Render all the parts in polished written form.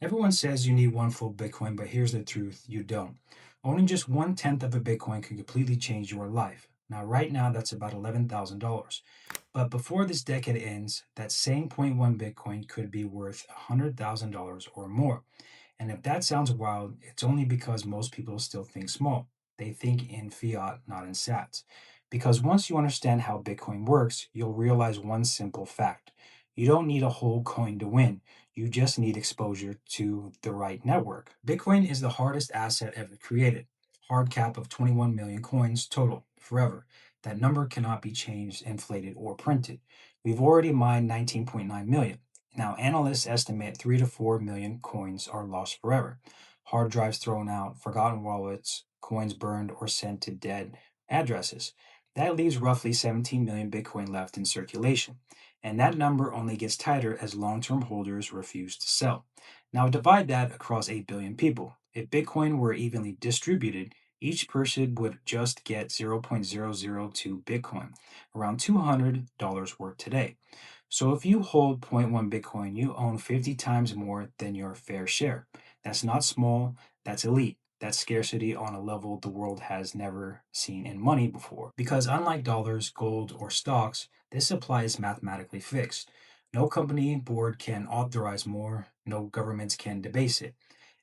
Everyone says you need one full Bitcoin, but here's the truth, you don't. Owning just 1/10 of a Bitcoin can completely change your life. Now, right now, that's about $11,000. But before this decade ends, that same zero point 0.1 Bitcoin could be worth $100,000 or more. And if that sounds wild, it's only because most people still think small. They think in fiat, not in sats. Because once you understand how Bitcoin works, you'll realize one simple fact. You don't need a whole coin to win. You just need exposure to the right network. Bitcoin is the hardest asset ever created. Hard cap of 21 million coins total, forever. That number cannot be changed, inflated, or printed. We've already mined 19.9 million. Now, analysts estimate 3 to 4 million coins are lost forever. Hard drives thrown out, forgotten wallets, coins burned or sent to dead addresses. That leaves roughly 17 million Bitcoin left in circulation. And that number only gets tighter as long term holders refuse to sell. Now, divide that across 8 billion people. If Bitcoin were evenly distributed, each person would just get 0.002 Bitcoin, around $200 worth today. So if you hold zero point 0.1 Bitcoin, you own 50 times more than your fair share. That's not small, that's elite. That's scarcity on a level the world has never seen in money before. Because unlike dollars, gold, or stocks, this supply is mathematically fixed. No company board can authorize more, no governments can debase it.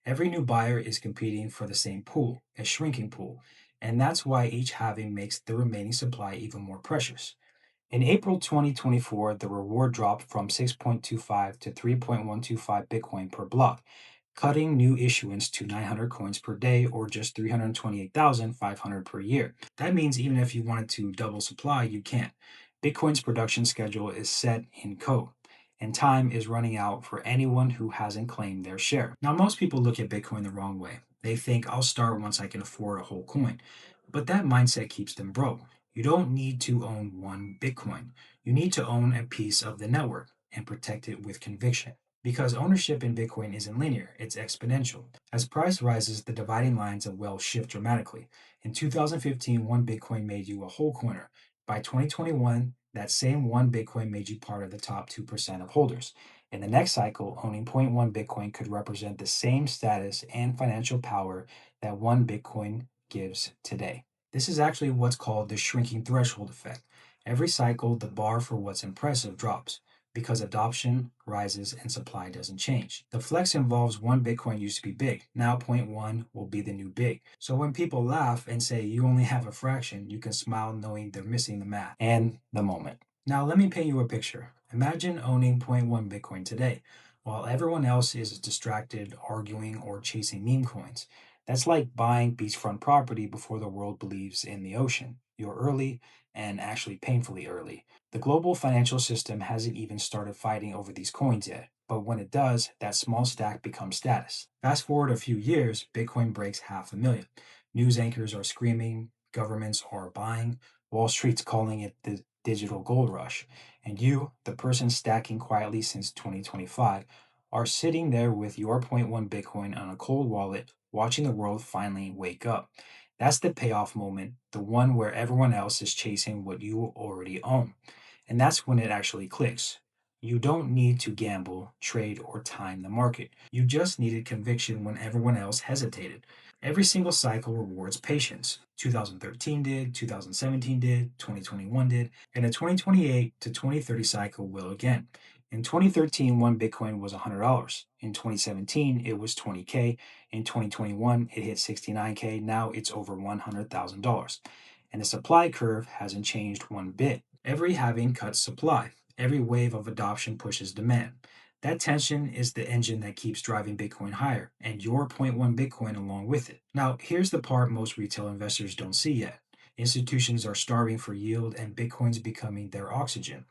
Every new buyer is competing for the same pool, a shrinking pool, and that's why each halving makes the remaining supply even more precious. In April 2024, the reward dropped from 6.25 to 3.125 Bitcoin per block, cutting new issuance to 900 coins per day or just 328,500 per year. That means even if you wanted to double supply, you can't. Bitcoin's production schedule is set in code, and time is running out for anyone who hasn't claimed their share. Now, most people look at Bitcoin the wrong way. They think I'll start once I can afford a whole coin. But that mindset keeps them broke. You don't need to own one Bitcoin. You need to own a piece of the network and protect it with conviction. Because ownership in Bitcoin isn't linear, it's exponential. As price rises, the dividing lines of wealth shift dramatically. In 2015, one Bitcoin made you a whole coiner. By 2021, that same one Bitcoin made you part of the top 2% of holders. In the next cycle, owning zero point 0.1 Bitcoin could represent the same status and financial power that one Bitcoin gives today. This is actually what's called the shrinking threshold effect. Every cycle, the bar for what's impressive drops because adoption rises and supply doesn't change. The flex involves one Bitcoin used to be big. Now zero point 0.1 will be the new big. So when people laugh and say you only have a fraction, you can smile knowing they're missing the math and the moment. Now let me paint you a picture. Imagine owning zero point 0.1 Bitcoin today, while everyone else is distracted, arguing, or chasing meme coins. That's like buying beachfront property before the world believes in the ocean. You're early and actually painfully early. The global financial system hasn't even started fighting over these coins yet, but when it does, that small stack becomes status. Fast forward a few years, Bitcoin breaks 500,000. News anchors are screaming, governments are buying, Wall Street's calling it the digital gold rush. And you, the person stacking quietly since 2025, are sitting there with your zero point 0.1 Bitcoin on a cold wallet, watching the world finally wake up. That's the payoff moment, the one where everyone else is chasing what you already own. And that's when it actually clicks. You don't need to gamble, trade, or time the market. You just needed conviction when everyone else hesitated. Every single cycle rewards patience. 2013 did, 2017 did, 2021 did, and the 2028 to 2030 cycle will again. In 2013, one Bitcoin was $100. In 2017, it was 20K. In 2021, it hit 69K. Now it's over $100,000. And the supply curve hasn't changed one bit. Every halving cuts supply. Every wave of adoption pushes demand. That tension is the engine that keeps driving Bitcoin higher, and your zero point 0.1 Bitcoin along with it. Now, here's the part most retail investors don't see yet. Institutions are starving for yield, and Bitcoin's becoming their oxygen.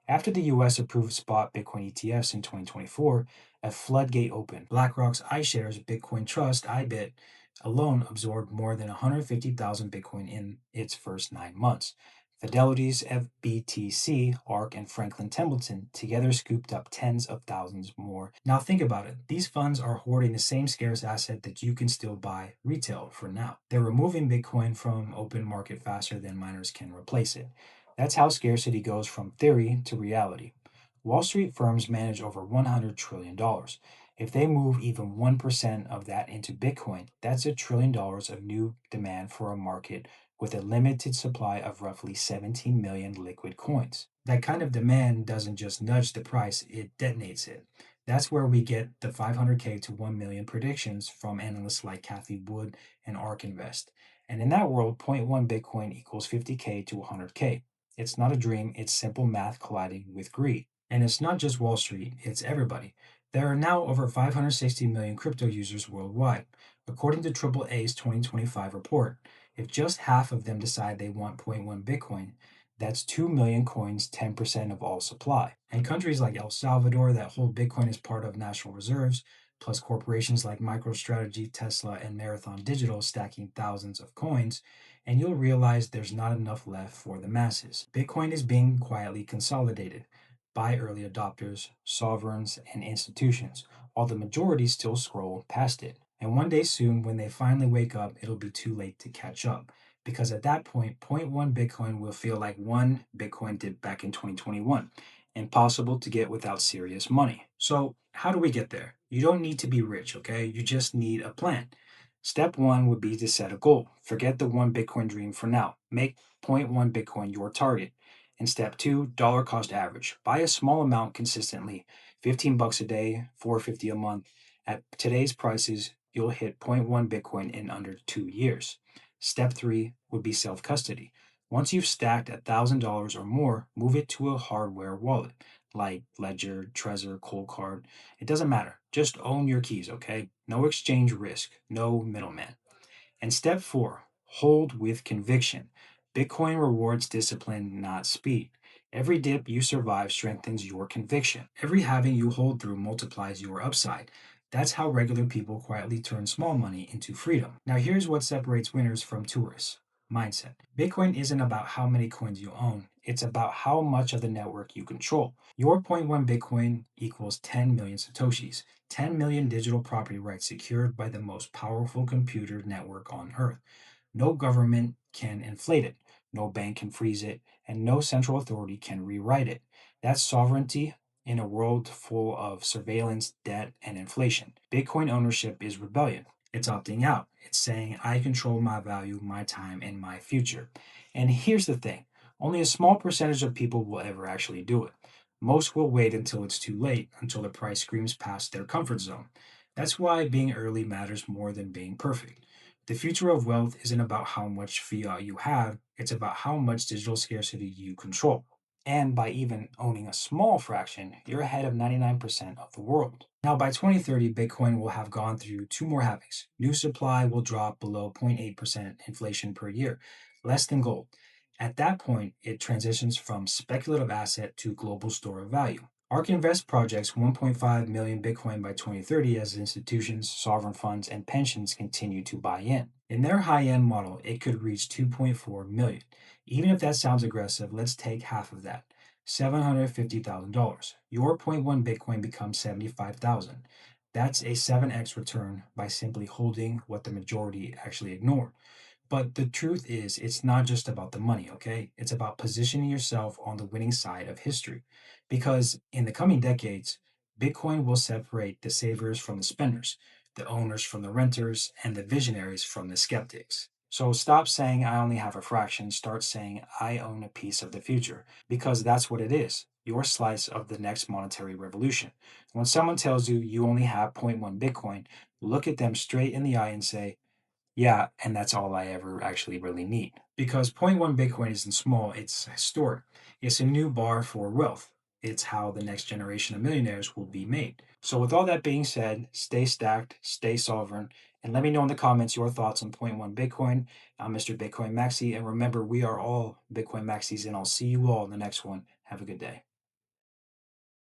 After the US approved spot Bitcoin ETFs in 2024, a floodgate opened. BlackRock's iShares Bitcoin Trust, IBIT, alone absorbed more than 150,000 Bitcoin in its first 9 months. Fidelity's FBTC, ARK, and Franklin Templeton together scooped up tens of thousands more. Now think about it. These funds are hoarding the same scarce asset that you can still buy retail for now. They're removing Bitcoin from open market faster than miners can replace it. That's how scarcity goes from theory to reality. Wall Street firms manage over $100 trillion. If they move even 1% of that into Bitcoin, that's $1 trillion of new demand for a market with a limited supply of roughly 17 million liquid coins. That kind of demand doesn't just nudge the price, it detonates it. That's where we get the 500K to 1 million predictions from analysts like Kathy Wood and ARK Invest. And in that world, zero point 0.1 Bitcoin equals 50K to 100K. It's not a dream, it's simple math colliding with greed. And it's not just Wall Street, it's everybody. There are now over 560 million crypto users worldwide. According to AAA's 2025 report, if just half of them decide they want zero point 0.1 Bitcoin, that's 2 million coins, 10% of all supply. And countries like El Salvador that hold Bitcoin as part of national reserves, plus corporations like MicroStrategy, Tesla, and Marathon Digital stacking thousands of coins, and you'll realize there's not enough left for the masses. Bitcoin is being quietly consolidated by early adopters, sovereigns, and institutions, while the majority still scroll past it. And one day soon, when they finally wake up, it'll be too late to catch up. Because at that point, zero point 0.1 Bitcoin will feel like one Bitcoin did back in 2021, impossible to get without serious money. So, how do we get there? You don't need to be rich, okay? You just need a plan. Step one would be to set a goal. Forget the one Bitcoin dream for now. Make zero point 0.1 Bitcoin your target. And step two, dollar cost average. Buy a small amount consistently, 15 bucks a day, 450 a month. At today's prices, you'll hit zero point 0.1 Bitcoin in under 2 years. Step three would be self custody. Once you've stacked $1,000 or more, move it to a hardware wallet like Ledger, Trezor, Cold Card. It doesn't matter. Just own your keys, okay? No exchange risk, no middleman. And step four, hold with conviction. Bitcoin rewards discipline, not speed. Every dip you survive strengthens your conviction. Every halving you hold through multiplies your upside. That's how regular people quietly turn small money into freedom. Now, here's what separates winners from tourists: mindset. Bitcoin isn't about how many coins you own, it's about how much of the network you control. Your zero point 0.1 Bitcoin equals 10 million Satoshis, 10 million digital property rights secured by the most powerful computer network on Earth. No government can inflate it, no bank can freeze it, and no central authority can rewrite it. That's sovereignty in a world full of surveillance, debt, and inflation. Bitcoin ownership is rebellion. It's opting out. It's saying, I control my value, my time, and my future. And here's the thing: only a small percentage of people will ever actually do it. Most will wait until it's too late, until the price screams past their comfort zone. That's why being early matters more than being perfect. The future of wealth isn't about how much fiat you have, it's about how much digital scarcity you control. And by even owning a small fraction, you're ahead of 99% of the world. Now, by 2030, Bitcoin will have gone through two more halvings. New supply will drop below 0.8% inflation per year, less than gold. At that point, it transitions from speculative asset to global store of value. ARK Invest projects 1.5 million Bitcoin by 2030 as institutions, sovereign funds, and pensions continue to buy in. In their high end model, it could reach 2.4 million. Even if that sounds aggressive, let's take half of that, $750,000. Your zero point 0.1 Bitcoin becomes 75,000. That's a 7x return by simply holding what the majority actually ignored. But the truth is, it's not just about the money, okay? It's about positioning yourself on the winning side of history. Because in the coming decades, Bitcoin will separate the savers from the spenders, the owners from the renters, and the visionaries from the skeptics. So stop saying, I only have a fraction. Start saying, I own a piece of the future. Because that's what it is: your slice of the next monetary revolution. When someone tells you you only have zero point 0.1 Bitcoin, look at them straight in the eye and say, yeah, and that's all I ever actually really need. Because zero point 0.1 Bitcoin isn't small, it's historic. It's a new bar for wealth. It's how the next generation of millionaires will be made. So, with all that being said, stay stacked, stay sovereign, and let me know in the comments your thoughts on zero point 0.1 Bitcoin. I'm Mr. Bitcoin Maxi, and remember, we are all Bitcoin Maxis, and I'll see you all in the next one. Have a good day.